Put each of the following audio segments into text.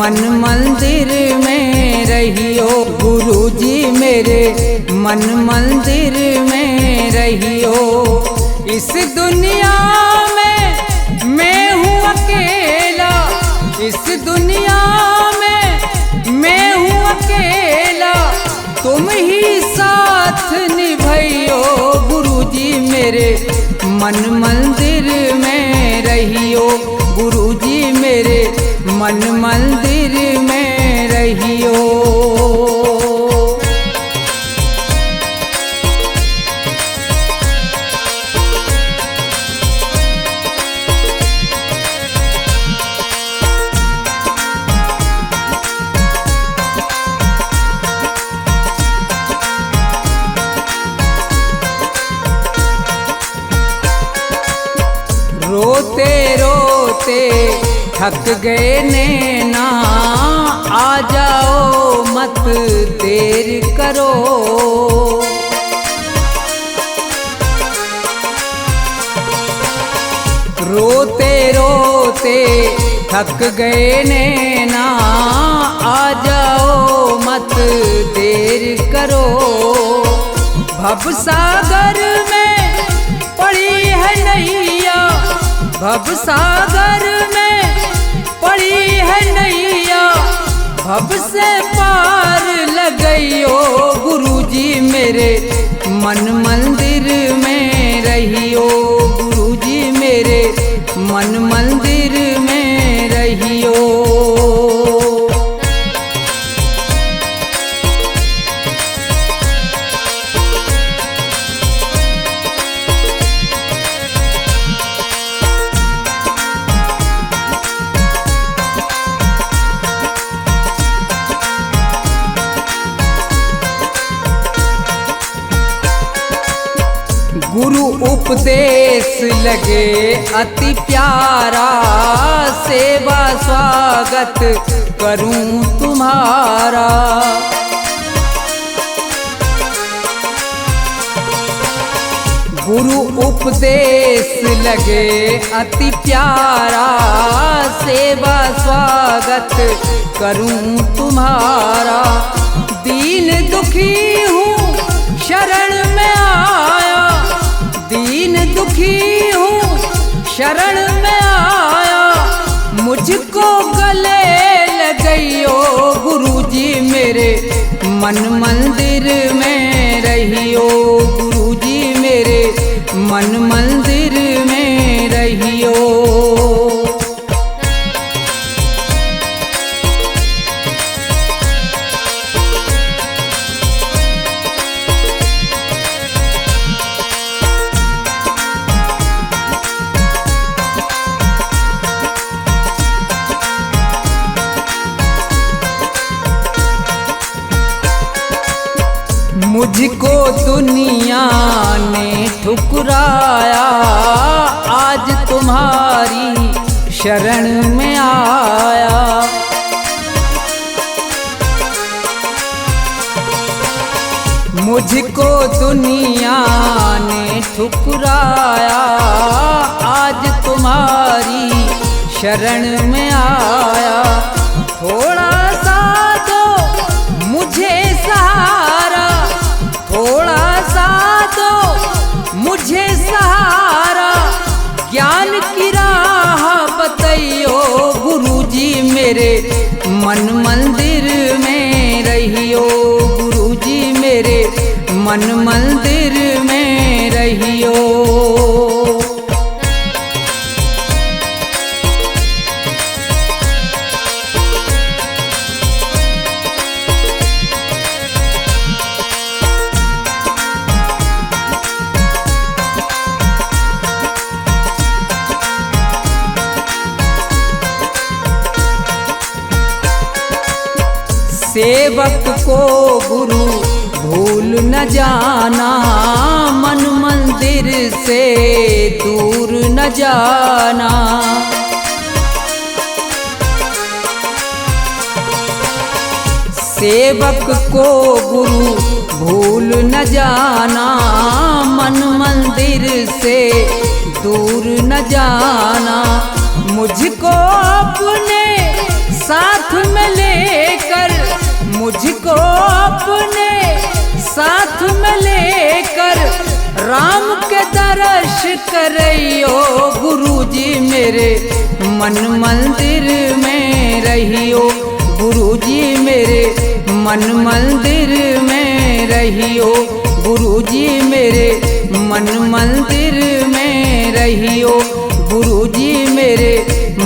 मन मंदिर में रहियो। गुरुजी मेरे मन मंदिर में रहियो। इस दुनिया में मैं हूँ अकेला, इस दुनिया में मैं हूँ अकेला, तुम ही साथ निभाइयो। गुरुजी मेरे मन मंदिर में रहियो। गुरुजी मेरे मन मंदिर में रहियो। रोते रोते थक गए नैना, आ जाओ मत देर करो। रोते रोते थक गए नैना, आ जाओ मत देर करो। भवसागर में पड़ी है नैया, भवसागर में पड़ी है नैया, भव से पार लगइयो। गुरुजी मेरे मन मंदिर में रहियो। गुरुजी मेरे मन मंदिर में रहियो। गुरु उपदेश लगे अति प्यारा, सेवा स्वागत करूं तुम्हारा। गुरु उपदेश लगे अति प्यारा, सेवा स्वागत करूं तुम्हारा। दीन दुखी हूँ शरण में आया, दीन दुखी हूँ शरण में आया, मुझको गले लगइयो। गुरुजी मेरे मन मंदिर में रहियो। गुरुजी मेरे मन मंदिर में रहियो। मुझको दुनिया ने ठुकराया, आज तुम्हारी शरण में आया। मुझको दुनिया ने ठुकराया, आज तुम्हारी शरण में आया। थोड़ा सा दो मुझे सहारा, थोड़ा सा दो मुझे सहारा, ज्ञान की राह बताइयो। गुरुजी मेरे मन मंदिर में रहियो। गुरुजी मेरे मन मंदिर में रहियो। सेवक को गुरु भूल न जाना, मन मंदिर से दूर न जाना। सेवक को गुरु भूल न जाना, मन मंदिर से दूर न जाना। मुझको अपने साथ में लेकर, मुझको अपने साथ में लेकर राम के दर्श करइयो गुरुजी मेरे मन मंदिर में रहियो, गुरुजी मेरे मन मंदिर में रहियो, गुरुजी मेरे मन मंदिर में रहियो, गुरुजी मेरे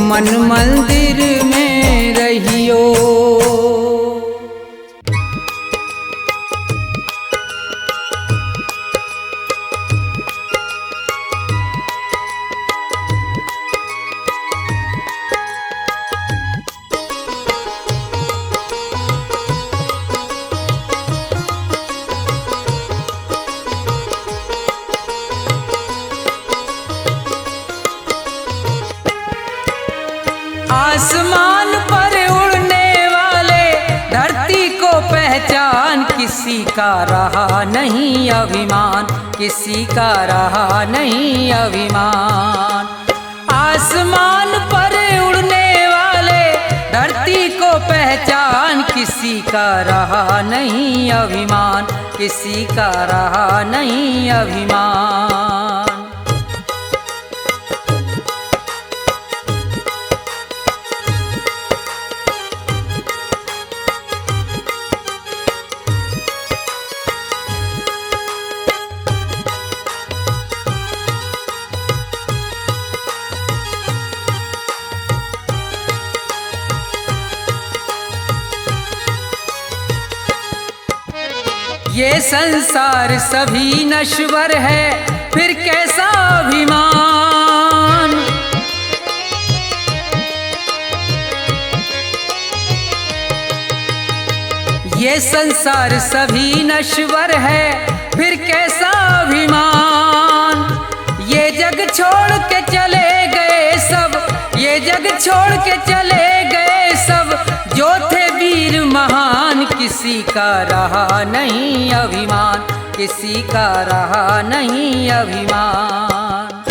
मन मंदिर में रहियो। आसमान पर उड़ने वाले धरती को पहचान, किसी का रहा नहीं अभिमान, किसी का रहा नहीं अभिमान। आसमान पर उड़ने वाले धरती को पहचान, किसी का रहा नहीं अभिमान, किसी का रहा नहीं अभिमान। ये संसार सभी नश्वर है, फिर कैसा अभिमान। ये संसार सभी नश्वर है, फिर कैसा अभिमान। ये जग छोड़ के चले गए सब, ये जग छोड़ के चले गए सब, जो थे वीर महान, किसी का रहा नहीं अभिमान, किसी का रहा नहीं अभिमान।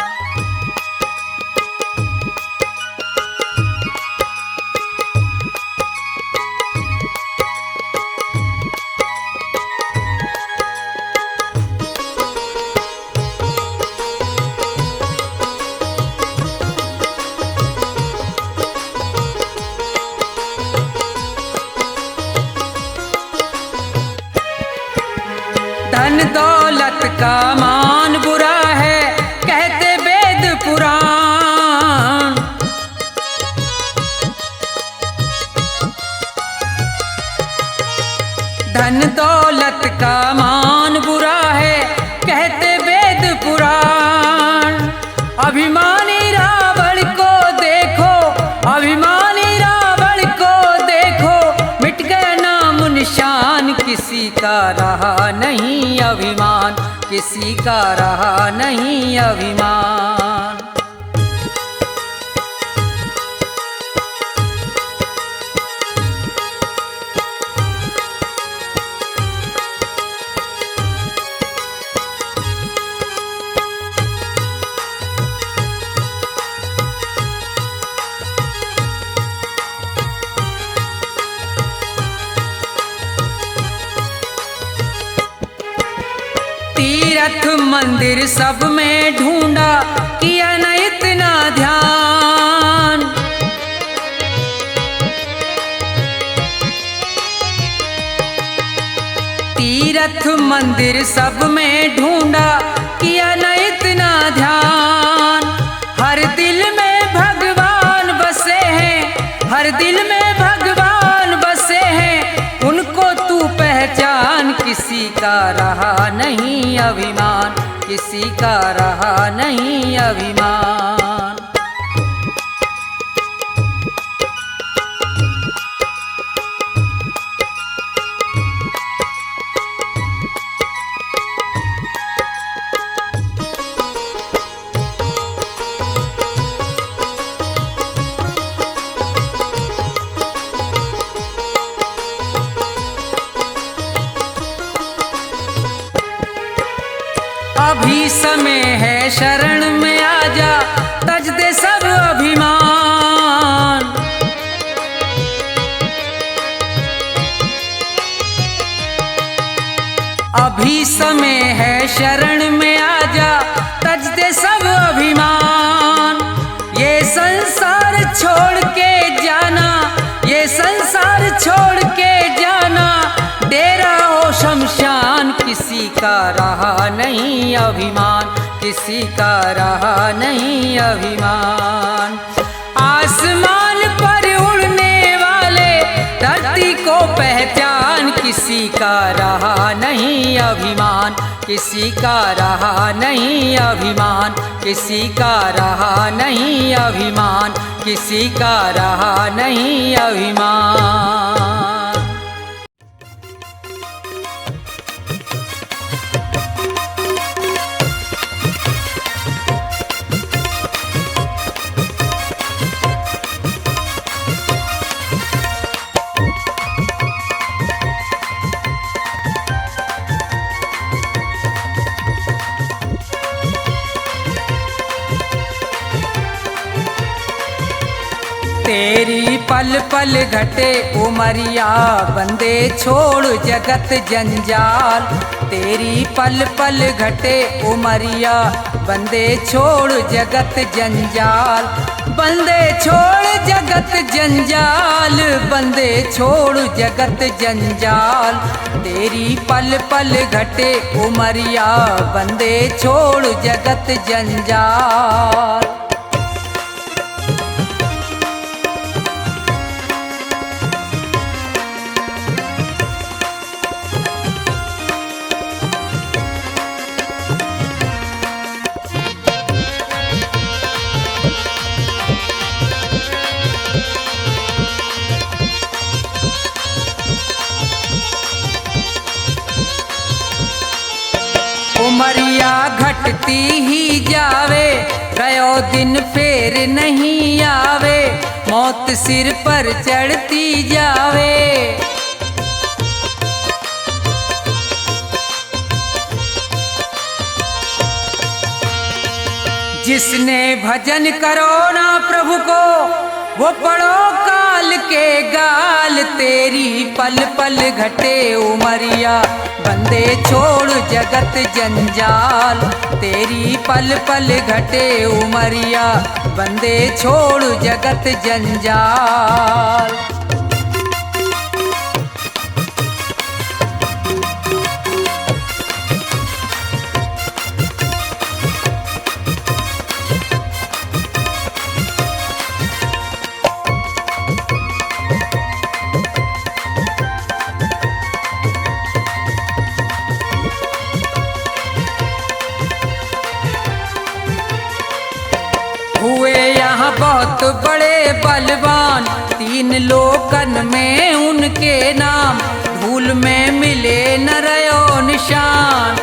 धन दौलत का मान बुरा है, कहते वेद पुराण। धन दौलत का मान बुरा है, कहते वेद पुराण। अभिमानी रावण को देखो, अभिमानी रावण को देखो, मिट गया नाम निशान, किसी का रहा नहीं अभिमान, किसी का रहा नहीं अभिमान। तीर्थ मंदिर सब में ढूंढा, किया न इतना ध्यान। तीर्थ मंदिर सब में ढूंढा, किया न इतना ध्यान। हर दिल में भगवान बसे हैं, हर दिल में भगवान बसे हैं, उनको तू पहचान, किसी का रहा नहीं अभिमान, किसी का रहा नहीं अभिमान। अभी समय है शरण में आजा, तज दे सब अभिमान। अभी समय है शरण में आजा, तज दे सब अभिमान। ये संसार छोड़ के जाना, ये संसार छोड़ के जाना, डेरा हो शमशान। किसी का रहा नहीं अभिमान, किसी का रहा नहीं अभिमान। आसमान पर उड़ने वाले धरती को पहचान, किसी का रहा नहीं अभिमान, किसी का रहा नहीं अभिमान, किसी का रहा नहीं अभिमान, किसी का रहा नहीं अभिमान। तेरी पल पल घटे उमरिया, बंदे छोड़ जगत जंजाल। तेरी पल पल घटे उमरिया, बंदे छोड़ जगत जंजाल। बंदे छोड़ जगत जंजाल, बंदे छोड़ जगत जंजाल। तेरी पल पल घटे उमरिया, बंदे छोड़ जगत जंजाल। उमरिया घटती ही जावे, गयो दिन फेर नहीं आवे। मौत सिर पर चढ़ती जावे, जिसने भजन करो ना प्रभु को, वो पढ़ो काल के गाल। तेरी पल पल घटे उमरिया, बंदे छोड़ जगत जंजाल। तेरी पल पल घटे उमरिया, बंदे छोड़ जगत जंजाल। हुए यहाँ बहुत बड़े बलवान, तीन लोकन में उनके नाम। धूल में मिले न रयो निशान,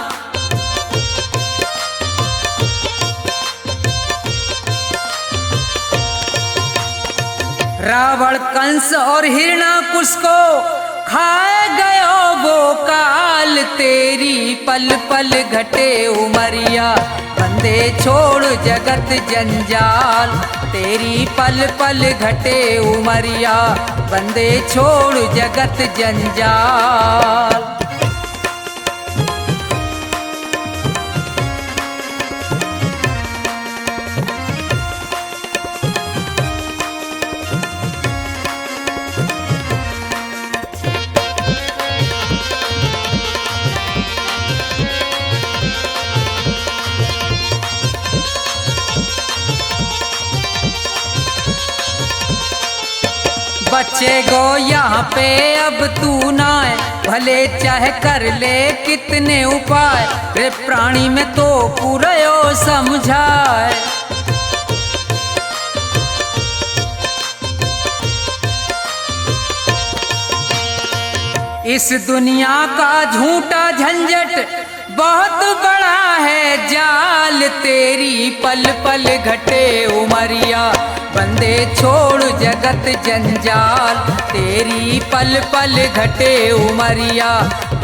रावण कंस और हिरणाकुश को खाए गयो वो काल। तेरी पल पल घटे उमरिया, बंदे छोड़ जगत जंजाल। तेरी पल पल घटे उमरिया, बंदे छोड़ जगत जंजाल। बच्चे गो यहाँ पे अब तू ना है, भले चाहे कर ले कितने उपाय। रे प्राणी में तो पूरयो समझाए, इस दुनिया का झूठा झंझट बहुत बड़ा है जाल। तेरी पल पल घटे उमरिया, बंदे छोड़ जगत जंजाल। तेरी पल पल घटे उमरिया,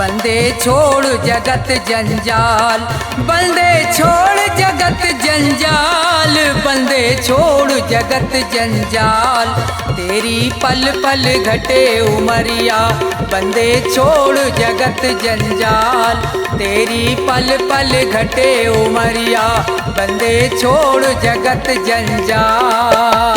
बंदे छोड़ जगत जंजाल, बंदे छोड़ जगत जंजाल, बंदे छोड़ जगत जंजाल। तेरी पल पल घटे उमरिया, बंदे छोड़ जगत जंजाल। तेरी पल पल घटे उमरिया, बंदे छोड़ जगत जंजाल।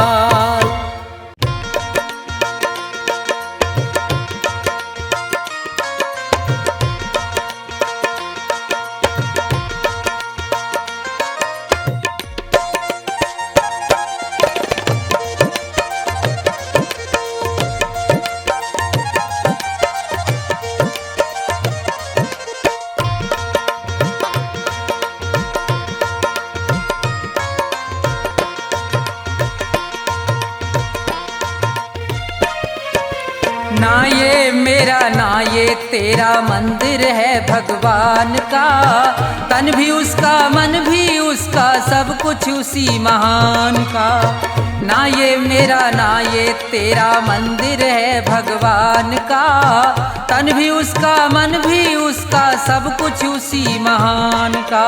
ना ये मेरा ना ये तेरा मंदिर है भगवान का। तन भी उसका मन भी उसका सब कुछ उसी महान का। ना ये मेरा ना ये तेरा मंदिर है भगवान का। तन भी उसका मन भी उसका सब कुछ उसी महान का।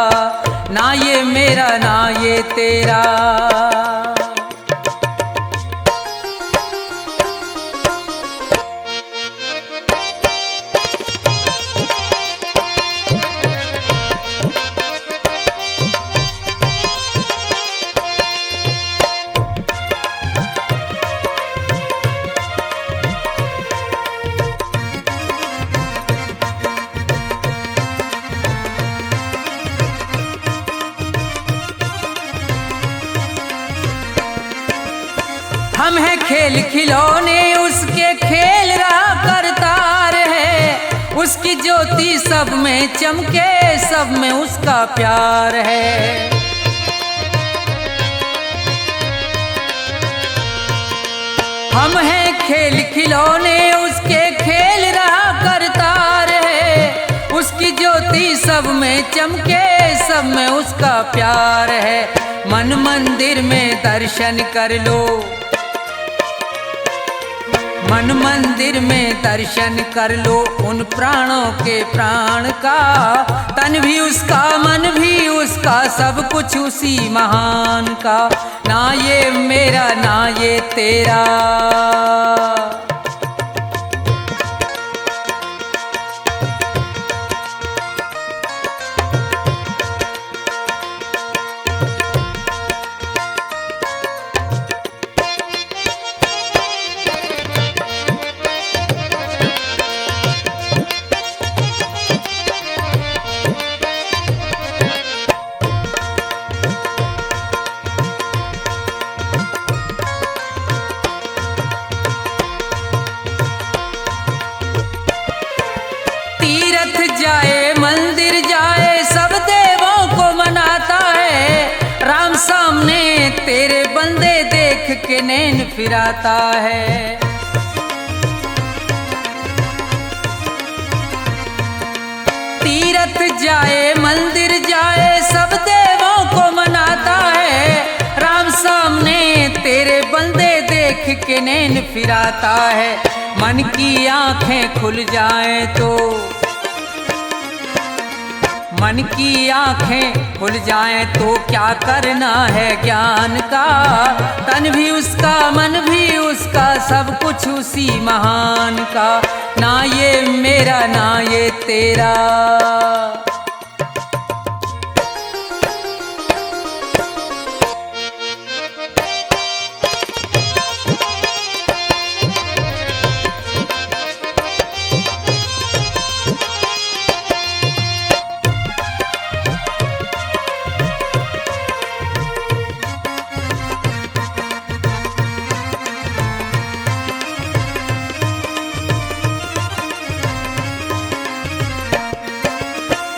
ना ये मेरा ना ये तेरा। हम हैं खेल खिलौने उसके खेल रहा करतार है। उसकी ज्योति सब में चमके सब में उसका प्यार है। हम हैं खेल खिलौने उसके खेल रहा करतार है। उसकी ज्योति सब में चमके सब में उसका प्यार है। मन मंदिर में दर्शन कर लो, मन मंदिर में दर्शन कर लो उन प्राणों के प्राण का। तन भी उसका मन भी उसका सब कुछ उसी महान का। ना ये मेरा ना ये तेरा। जाए मंदिर जाए सब देवों को मनाता है। राम सामने तेरे बंदे देख के नैन फिराता है। तीरथ जाए मंदिर जाए सब देवों को मनाता है। राम सामने तेरे बंदे देख के नैन फिराता है। मन की आंखें खुल जाएं तो, मन की आंखें खुल जाएं तो क्या करना है ज्ञान का। तन भी उसका मन भी उसका सब कुछ उसी महान का। ना ये मेरा ना ये तेरा।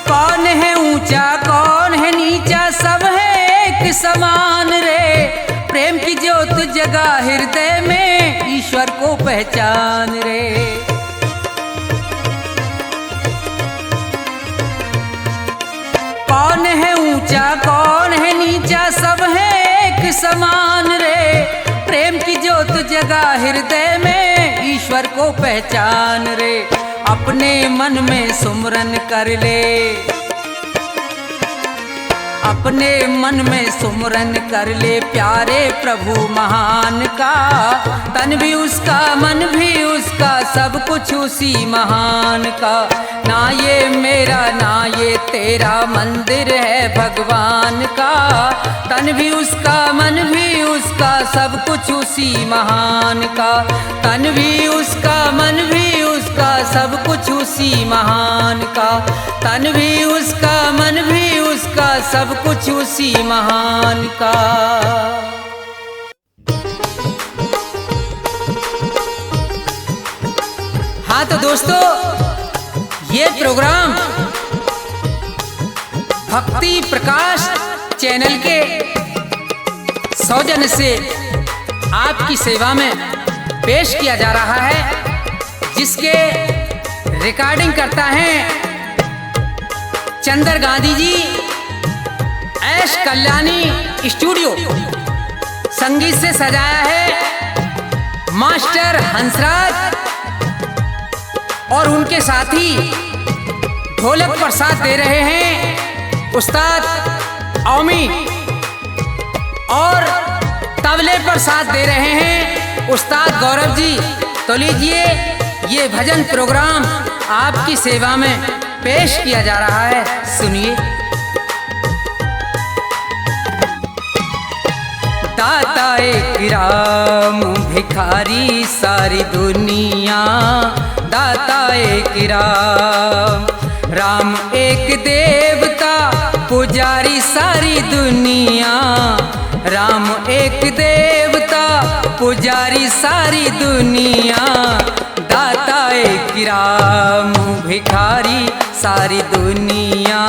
कौन है ऊंचा कौन है नीचा सब है एक समान रे। प्रेम की ज्योत जगा हृदय में ईश्वर को पहचान रे। कौन है ऊंचा कौन है नीचा सब है एक समान रे। प्रेम की ज्योत जगा हृदय में ईश्वर को पहचान रे। अपने मन में सुमरन कर ले, अपने मन में सुमरन कर ले प्यारे प्रभु महान का। तन भी उसका, मन भी उसका, सब कुछ उसी महान का। ना ये मेरा ना ये तेरा मंदिर है भगवान का। तन भी उसका, मन भी उसका, सब कुछ उसी महान का। तन भी उसका, मन भी उसका, सब कुछ उसी महान का। तन भी उसका, मन भी उसका, सब कुछ उसी महान का। हाँ तो दोस्तों, ये प्रोग्राम भक्ति प्रकाश चैनल के सौजन्य से आपकी सेवा में पेश किया जा रहा है, जिसके रिकॉर्डिंग करता है चंदर गांधी जी, ऐश कल्याणी स्टूडियो। संगीत से सजाया है मास्टर हंसराज और उनके साथी ढोलक पर साथ दे रहे हैं उस्ताद औमी, और तबले पर साथ दे रहे हैं उस्ताद गौरव जी। तो लीजिए, ये भजन प्रोग्राम आपकी सेवा में पेश किया जा रहा है, सुनिए। दाता एक राम भिखारी सारी दुनिया, दाता एक राम, राम एक देवता पुजारी सारी दुनिया। राम एक देवता पुजारी सारी दुनिया, दाता एक राम भिखारी सारी दुनिया।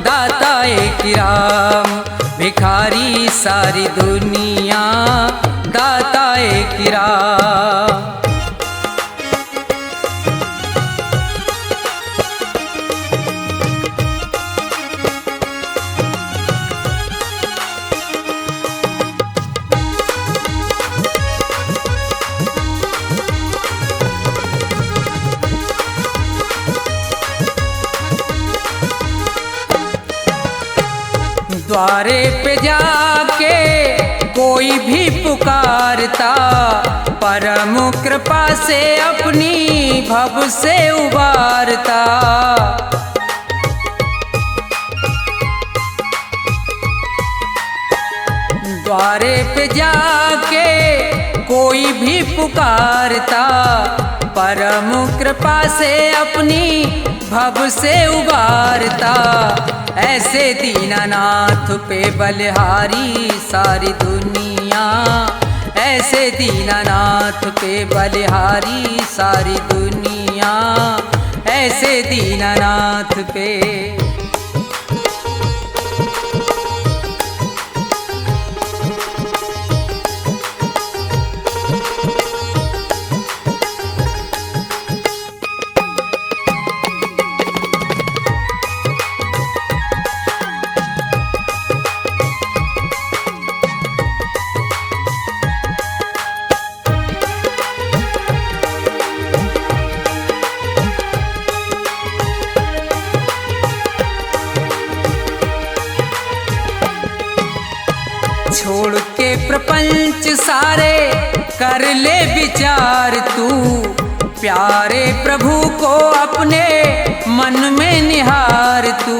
दाता एक राम भिखारी सारी दुनिया, दाता एक राम। द्वारे पे जाके कोई भी पुकारता, परम कृपा से अपनी भव से उबारता। द्वारे पे जाके कोई भी पुकारता, परम कृपा से अपनी भव से उबारता। ऐसे दीनानाथ पे बलिहारी सारी दुनिया, ऐसे दीनानाथ पे बलिहारी सारी दुनिया, ऐसे दीनानाथ पे। छोड़ के प्रपंच सारे कर ले विचार तू, प्यारे प्रभु को अपने मन में निहार तू।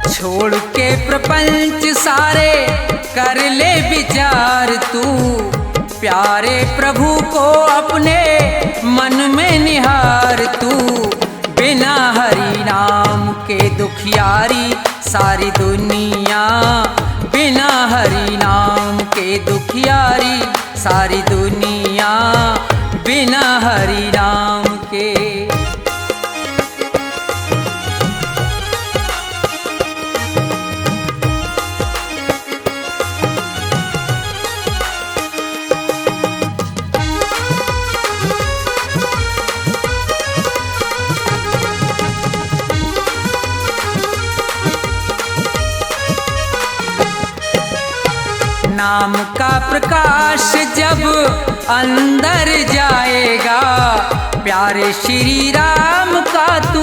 छोड़ के प्रपंच सारे कर ले विचार तू, प्यारे प्रभु को अपने मन में निहार तू। बिना हरि नाम के दुखियारी सारी दुनिया, बिना हरि नाम के दुखियारी सारी दुनिया, बिना हरि नाम के। नाम का प्रकाश प्रकाश जब अंदर जाएगा, प्यारे श्री राम का तू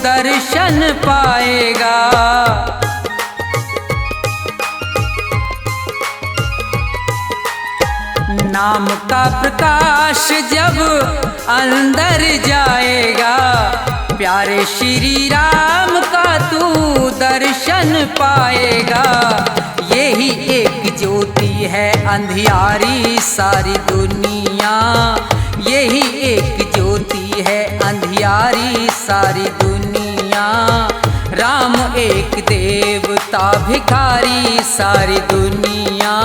दर्शन पाएगा। नाम का प्रकाश जब अंदर जाएगा, प्यारे श्री राम का तू दर्शन पाएगा। यही एक ज्योति है अंधियारी सारी दुनिया, यही एक ज्योति है अंधियारी सारी दुनिया। राम एक देवता भिखारी सारी दुनिया,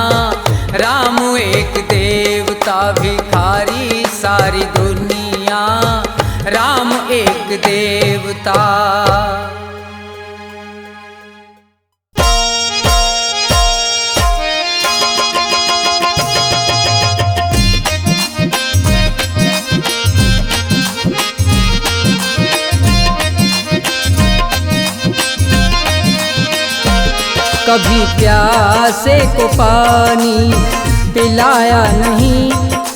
राम एक देवता भिखारी सारी दुनिया, राम एक देवता। कभी प्यासे को पानी पिलाया नहीं,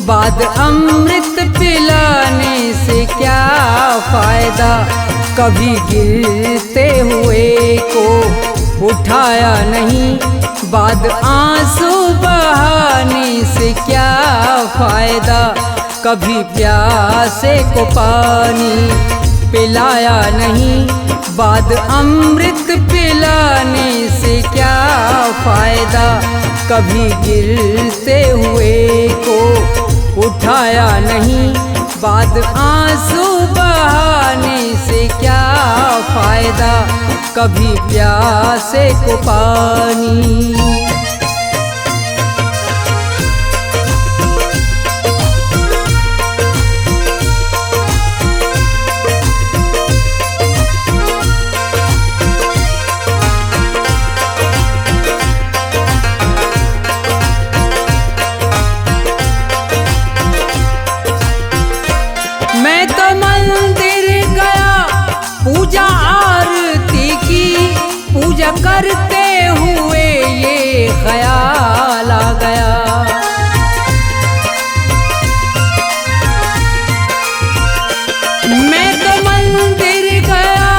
बाद अमृत पिलाने से क्या फायदा। कभी गिरते हुए को उठाया नहीं, बाद आंसू बहाने से क्या फायदा। कभी प्यासे को पानी पिलाया नहीं, बाद अमृत पिलाने से क्या फायदा। कभी गिरते हुए को उठाया नहीं, बाद आंसू बहाने से क्या फायदा। कभी प्यासे को पानी। मैं तो मंदिर गया पूजा आरती की, पूजा करते हुए ये ख्याल आ गया। मैं तो मंदिर गया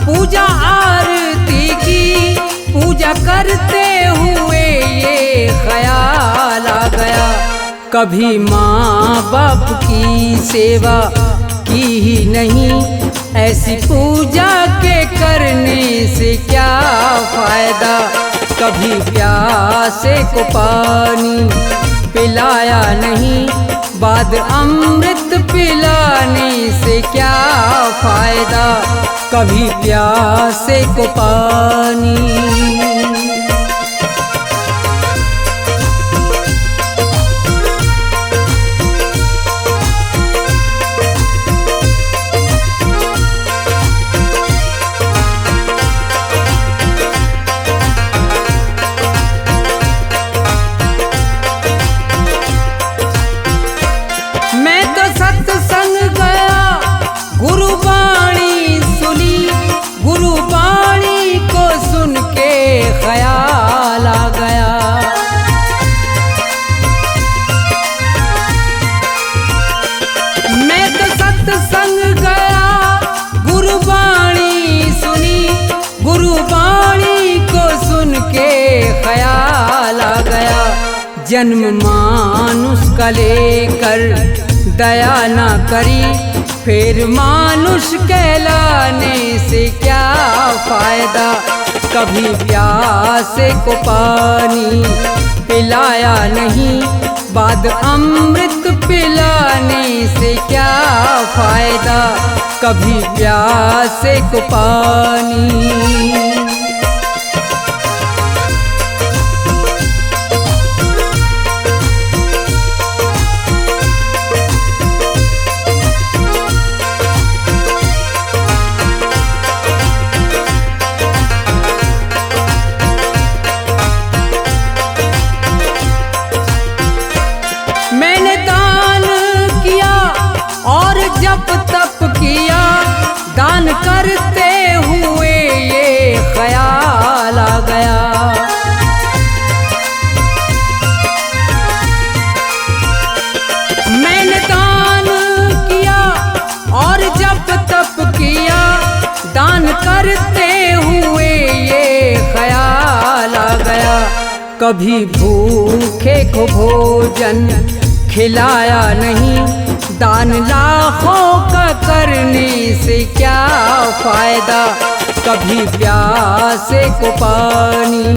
पूजा आरती की, पूजा करते हुए ये ख्याल आ गया। कभी माँ बाप की सेवा की ही नहीं, ऐसी पूजा के करने से क्या फायदा। कभी प्यासे को पानी पिलाया नहीं, बाद अमृत पिलाने से क्या फायदा। कभी प्यासे को पानी। सत्संग गया गुरुबाणी सुनी, गुरुबाणी को सुन के ख्याल आ गया। मैं तो सत्संग गया गुरुबाणी सुनी, गुरुबाणी को सुन के ख्याल आ गया। जन्म मानुष का लेकर दया ना करी, फिर मानुष कहलाने से क्या फायदा। कभी प्यासे को पानी पिलाया नहीं, बाद अमृत पिलाने से क्या फायदा। कभी प्यासे को पानी। मैंने दान किया और जप तप किया, दान करते हुए ये ख्याल आ गया। कभी भूखे को भोजन खिलाया नहीं, दान लाखों का करने से क्या फायदा। कभी प्यासे को पानी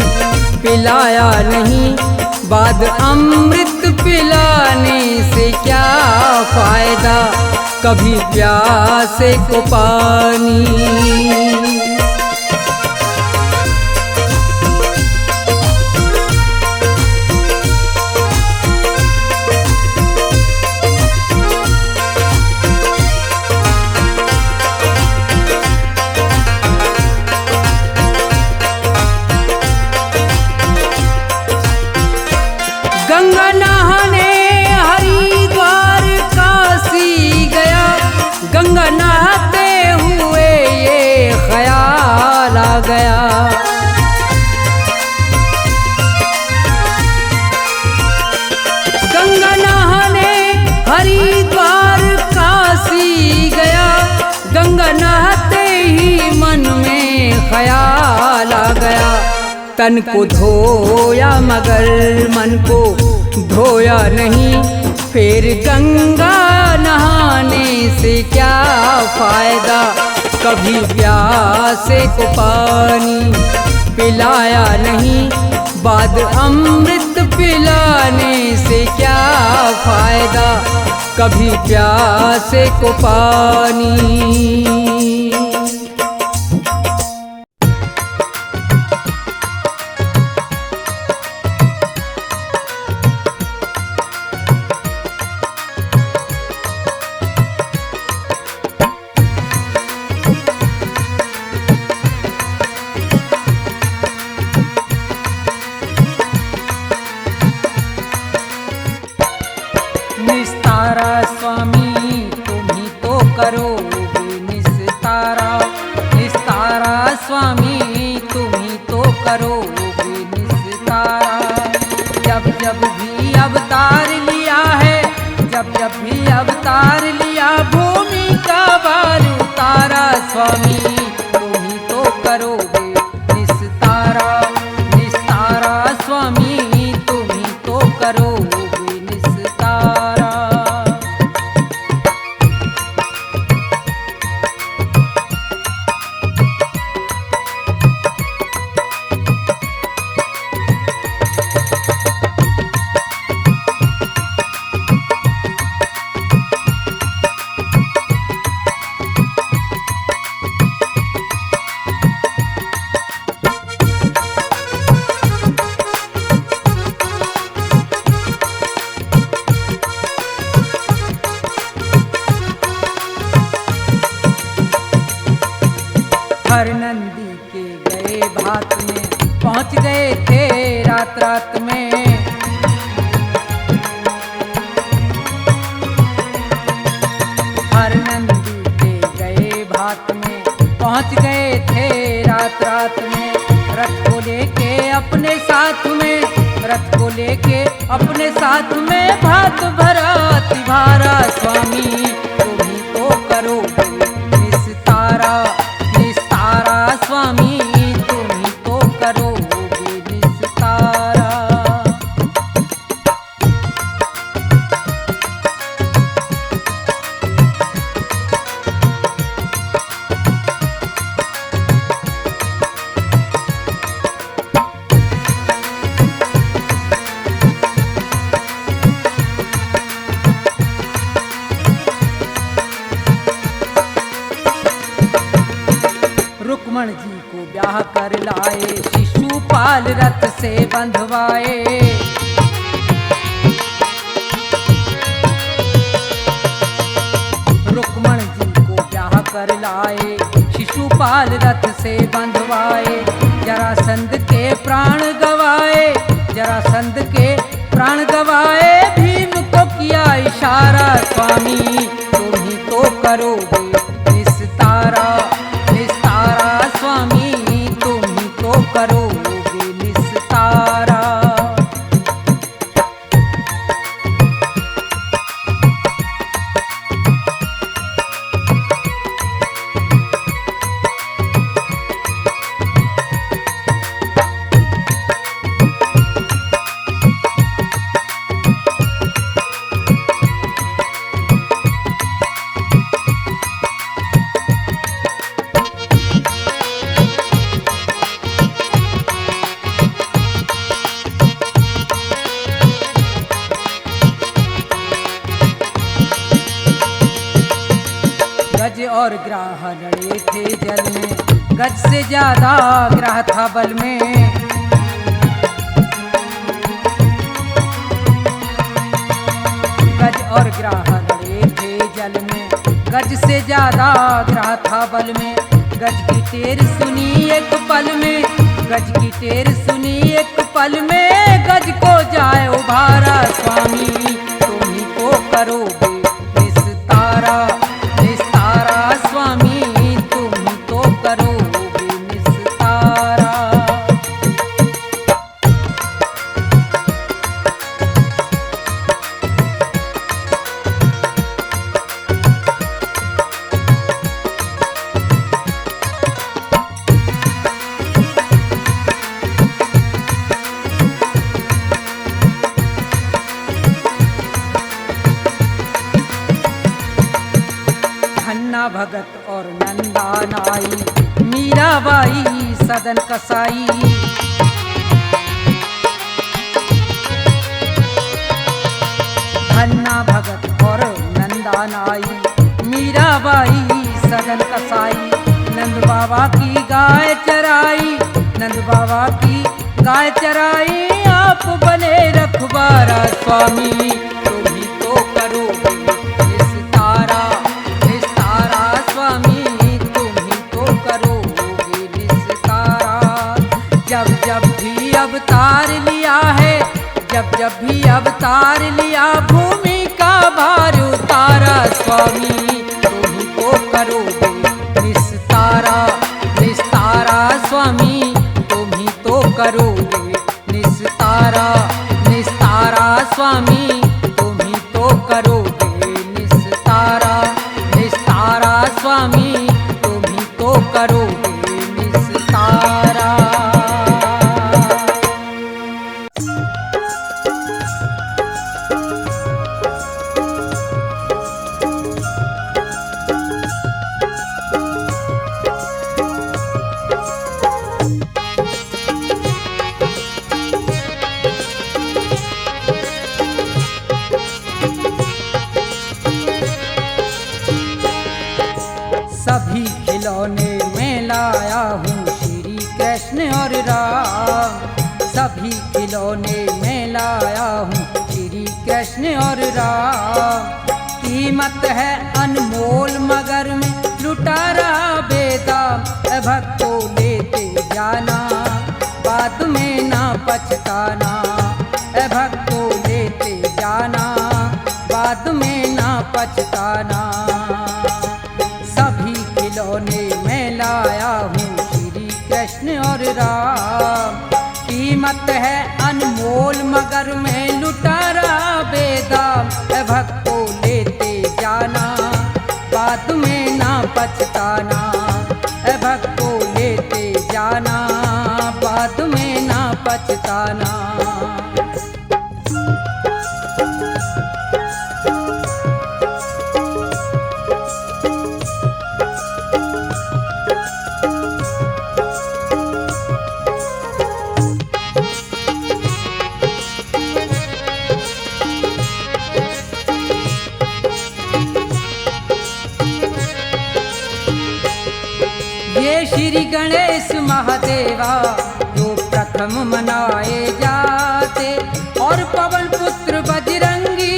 पिलाया नहीं, बाद अमृत पिलाने से क्या फायदा। कभी प्यासे को पानी। गंगा नहाने हरिद्वार काशी गया, गंगा नहाते हुए ये ख्याल आ गया। गंगा नहाने हरिद्वार काशी गया, गंगा नहाते ही मन में ख्याल आ गया। तन को धोया मगर मन को धोया नहीं, फिर गंगा नहाने से क्या फायदा। कभी प्यासे को पानी पिलाया नहीं, बाद अमृत पिलाने से क्या फायदा। कभी प्यासे को पानी। निस्तारा स्वामी तुम ही तो करोगे निस्तारा, निस्तारा स्वामी तुम ही तो करोगे निस्तारा। जब जब भी अवतार लिया है, जब जब भी अवतार लिया, भूमि का भार उतारा। स्वामी तुम ही तो करोगे निस्तारा, निस्तारा स्वामी तुम ही तो करोगे निस्तारा। हर नंदी के गए भात में, पहुंच गए थे रात रात में। हर नंदी के गए भात में, पहुंच गए थे रात रात में। रथ को लेके अपने साथ में, रथ को लेके अपने साथ में, भात भरा तिभारा। स्वामी तुम ही तो करोगे निस्तारा, निस्तारा स्वामी तुम ही तो करोगे निस्तारा। रुक्मण जी को ब्याह कर लाए, शिशुपाल रथ से बंधवाए। रुक्मण जी को ब्याह कर लाए, शिशुपाल रथ से बंधवाए। जरासंध के प्राण गवाए, जरासंध के प्राण गवाए। भीम को किया इशारा, स्वामी तुम ही तो करोगे निस्तारा, निस्तारा स्वामी तुम ही तो करोगे निस्तारा। और ग्राह लड़े थे जल में, गज से ज्यादा ग्राह था बल में। गज और ग्राह लड़े थे जल में, गज से ज्यादा ग्राह था बल में। गज की टेर सुनी एक पल में, गज की टेर सुनी एक पल में। गज को जाए उभारा स्वामी, तुम ही को करोगे निस्तारा, निस्तारा स्वामी तुम ही तो करोगे निस्तारा। धन्ना भगत और नंदा नाई, मीराबाई सदन कसाई। धन्ना भगत और नंदा नाई, मीराबाई सदन कसाई। नंद बाबा की गाय चराई, नंद बाबा की गाय चराई। आप बने रखवारा स्वामी, तुम ही तो करोगे निस्तारा, निस्तारा स्वामी तुम ही तो करोगे निस्तारा। जब जब भी अवतार लिया है, जब जब भी अवतार लिया, भूमि का भार उतारा स्वामी तुम ही तो करोगे निस्तारा, निस्तारा स्वामी तुम ही तो करोगे निस्तारा, निस्तारा स्वामी तुम ही तो करोगे निस्तारा, निस्तारा स्वामी तुम ही तो करोगे निस्तारा। सभी खिलौने में लाया हूँ श्री कृष्ण और राम, सभी खिलौने में लाया हूँ श्री कृष्ण और राम। कीमत है अनमोल मगर में लुटारा बेदाम, भक्तों लेते जाना बाद में ना पछताना। भक्तों लेते जाना बाद में ना पछताना। सभी खिलौने में लाया हूँ श्री कृष्ण और राम। कीमत है अनमोल मगर में लुटारा बेदाम। भक्तों लेते जाना बाद में ना पछताना। भक्तों लेते जाना बाद में ना पछताना। ये श्री गणेश महादेवा जो प्रथम मनाए जाते, और पवन पुत्र बजरंगी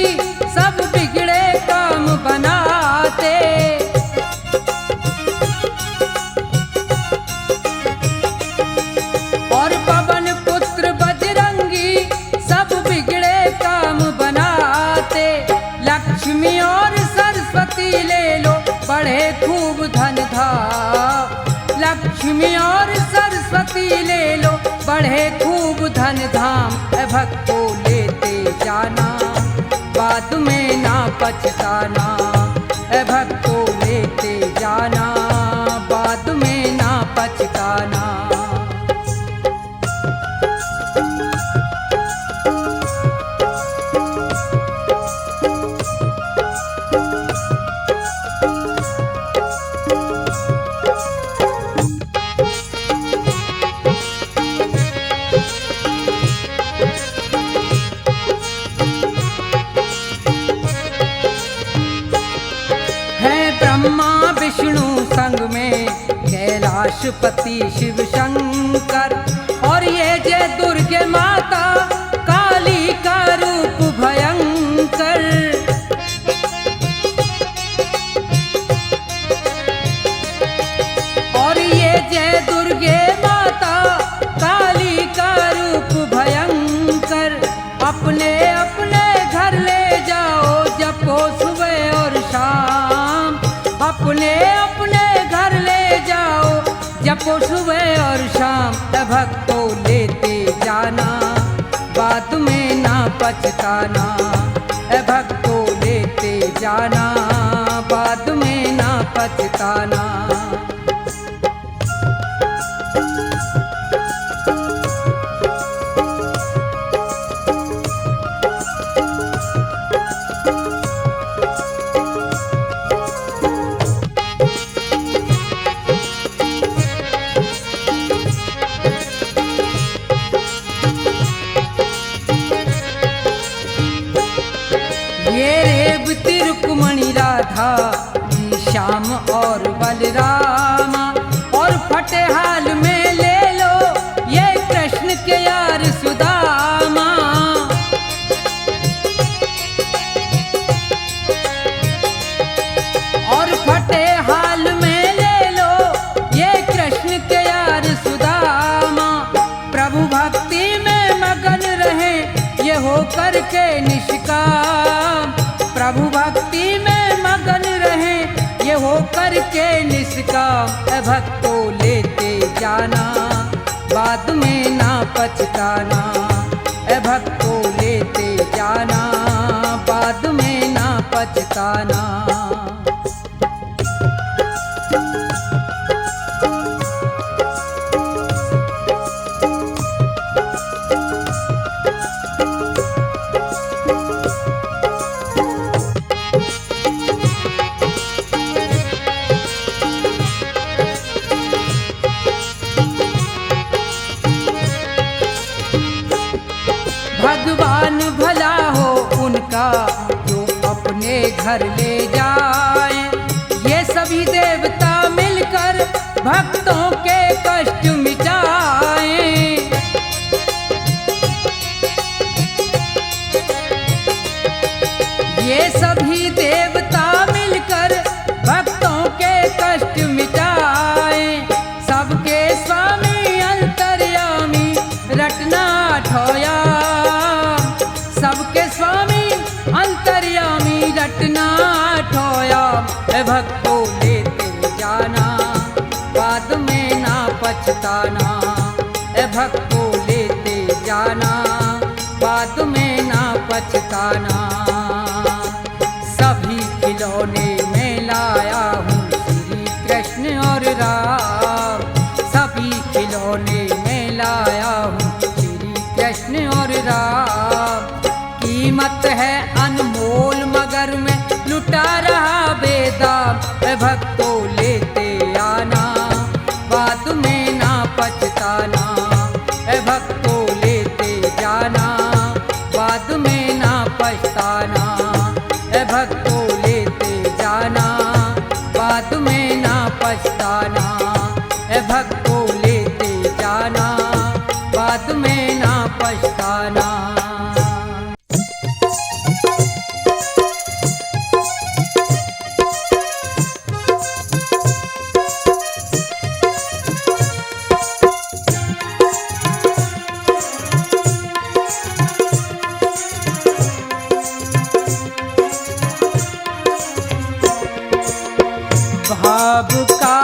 सब बिगड़े काम बनाते। और पवन पुत्र बजरंगी सब बिगड़े काम बनाते। लक्ष्मी और सरस्वती ले लो बढ़े खूब धन धाम। लक्ष्मी और सरस्वती ले लो बढ़े खूब धन धाम। भक्तों लेते जाना बाद में ना पछताना। भक्तों लेते जाना बाद में ना पछताना। पशुपति शिव शंकर, और ये जय दुर्गे माता काली का रूप भयंकर। और ये जय दुर्गे माता काली का रूप भयंकर, अपने अपने घर ले जाओ जपो सुबह और शाम। अपने अपने घर ले जाओ जपो सुबह और शाम। भक्तों लेते जाना बाद में ना पछताना। भक्तों लेते जाना बाद में ना पछताना। राधा जी श्याम और बलरामा, और फटेहाल में ले लो ये कृष्ण के यार सुदामा। और फटेहाल में ले लो ये कृष्ण के यार सुदामा। प्रभु भक्ति में मगन रहे ये हो करके निष्काम। प्रभु भक्ति में मगन रहे ये हो करके निष्काम। भक्तों लेते जाना बाद में ना पछताना। भक्तों लेते जाना बाद में ना पछताना। भगवान भला हो उनका जो अपने घर ले जाए। ये सभी देवता मिलकर भक्तों के कष्ट मिटाए। ये सभी देवता मिलकर भक्तों के कष्ट मिटाए। सबके स्वामी अंतर्यामी रटना ठोया। सबके स्वामी अंतर्यामी रटना ठोया। भक्तों लेते जाना बाद में ना पछताना। भक्तों लेते जाना बाद में ना पछताना। सभी खिलौने में लाया हूँ श्री कृष्ण और राम। सभी खिलौने में लाया हूँ श्री कृष्ण और राम। कीमत है अनमोल मगर में लुटा रहा बेदाम। भक्तों लेते आना बाद में ना पछताना। भक्तों लेते जाना बाद में ना पछताना। भक्तों लेते जाना बाद में ना पछताना। भक्तों लेते जाना बाद में ना पछताना। भाव का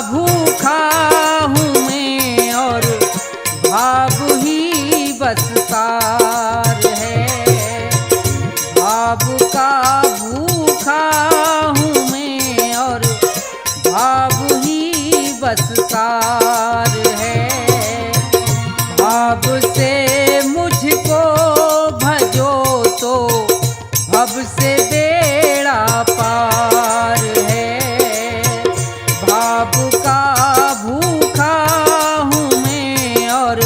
भूखा हूँ मैं और भाव ही बस सार है। भाव का भूखा हूँ मैं और भाव ही बस सार है। भाव से मुझको भजो तो भव से बेड़ा पार है। भाव का भूखा हूँ मैं और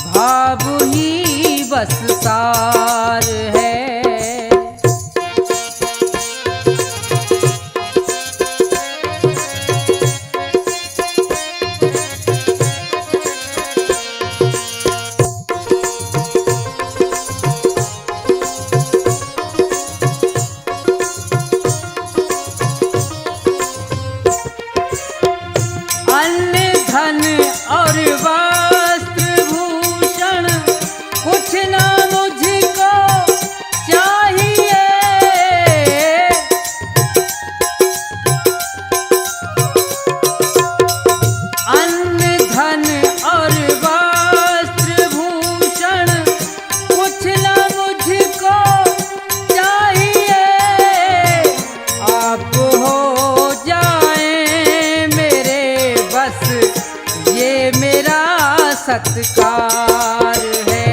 भाव ही बस सार है। सत्कार है।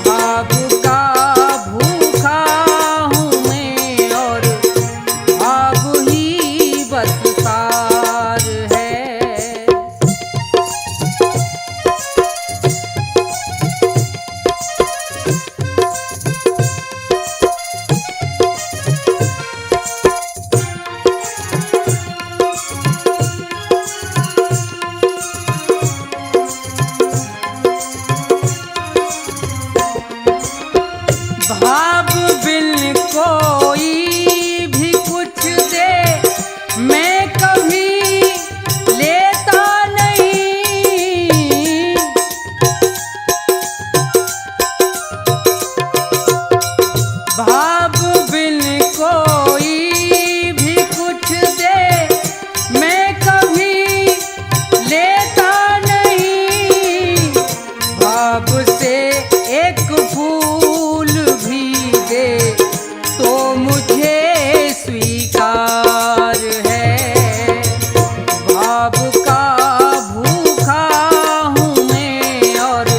भाव का भूखा हूँ मैं और भाव ही बस सार है। भाव बिन कोई भी कुछ दे मैं कभी लेता नहीं। भाव बिन कोई भी कुछ दे मैं कभी लेता नहीं। भाव से एक फूल भी दे तो मुझे स्वीकार है। भाव का भूखा हूँ मैं और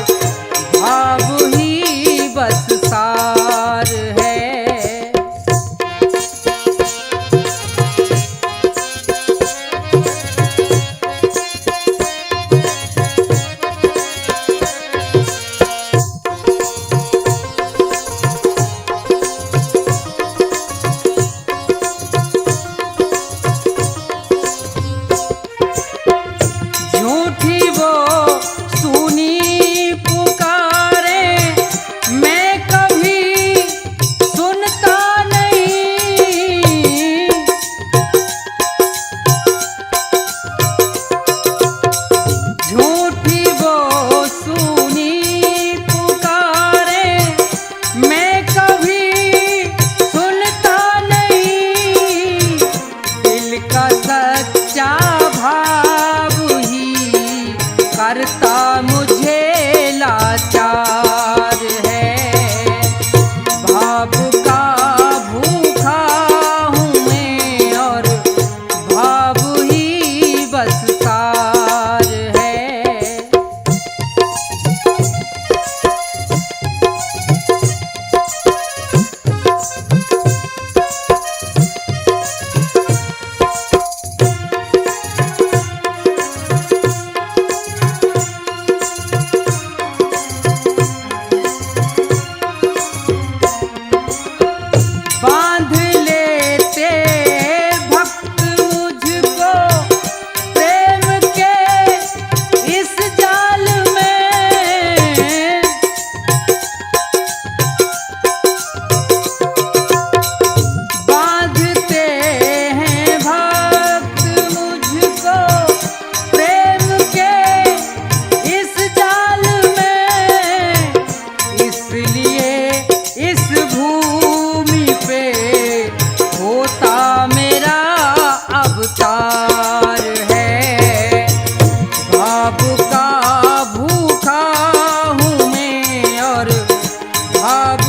भाव ही बस सार है। झूठी वो सुनी पुकारे मैं कभी सुनता नहीं। झूठी वो सुनी पुकारे मैं कभी सुनता नहीं। दिल का सच्चा भाव ही करता मुझे लाचार है। भाव का भूखा हूँ मैं और भाव ही बस सार है। बांध लेते भक्त मुझको प्रेम के इस जाल में। बांधते हैं भक्त मुझको प्रेम के इस जाल में। इसलिए इस भूमि पे होता मेरा अवतार है। भाव का भूखा हूँ मैं और भाव